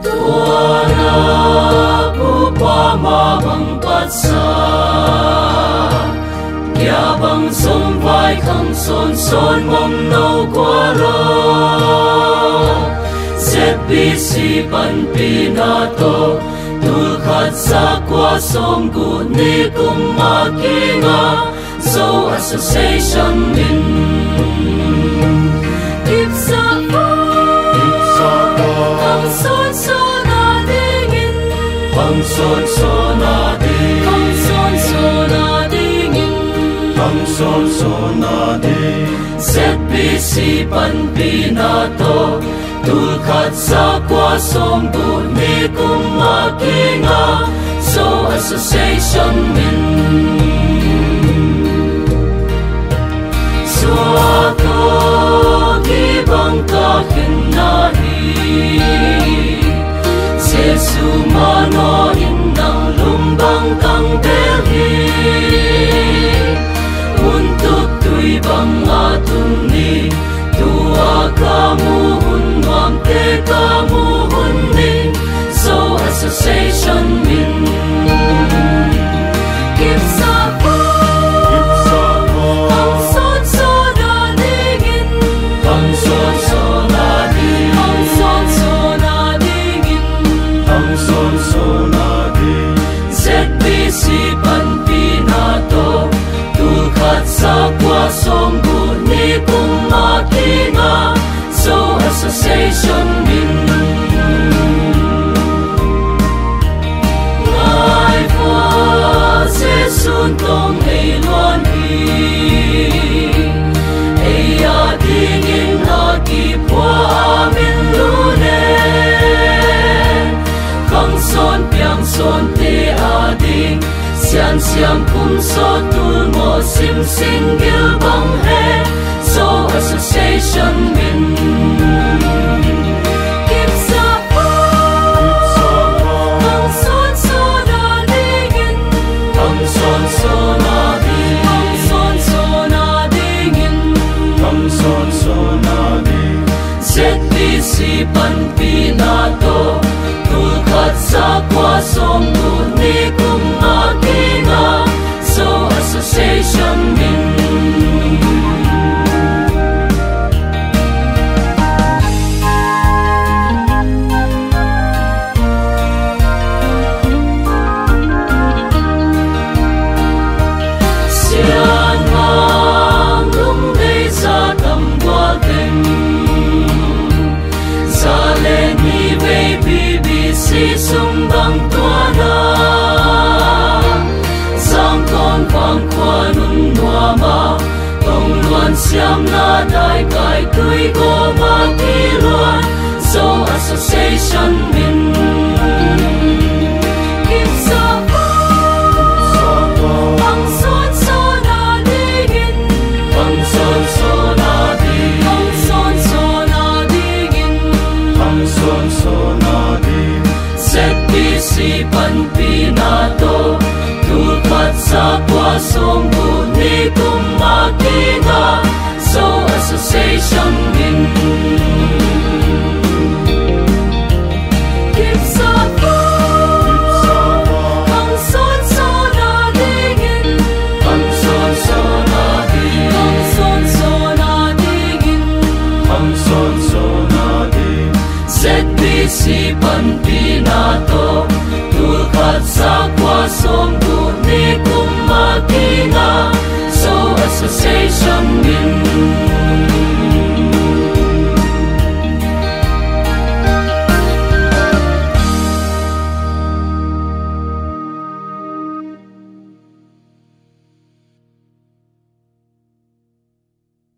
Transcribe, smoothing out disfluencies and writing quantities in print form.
Tuana upamabang patsa Yabang sumpay kang son mong naukwara Setbisi panpinato Tulkat sa kwasong guni kumakinga So association min Ipsapa Ang son natingin Ang son natingin Ang son natingin Setbisi panpinato Tulkat sa kwasong guni kumakinga So association min Suaka gibang kahinahi Sesu manoin ng lumbang kang belhi Untuk tuy bang atuni Tua kamuhun wang te kamuhun ni So association min Kipsapa Ang son natingin Ang son natingin Ang son natingin Setbisi panpinato Tulkat sa kwasong guni kumakinga So association min Ngay pa sesuntong ay luan Ay atingin agipwa amin lunen Kang son piang son te ading Siang kum so tulmo sim singgil bang he So association min Kipsapa Ang son natingin Ang son natingin Ang son natingin Setbisi panpinato Tulkat sa kwasong guni kumakinga So association min Siyan ang lumday sa tambuating Sa leni baby bisi sumbang tuana Sangkong pangkwanun nuama Tong luan siyam na day kay tuy ko makiluan So association min Kipsapa Ang son natingin Ang son natingin Ang son natingin Setbisi panpinato Tulkat sa kwasong guni kumakinga So association min Kipsapa Ang son natingin Ang son natingin Ang son natingin Setbisi panpinato Tulkat sa kwasong guni kumakinga So association min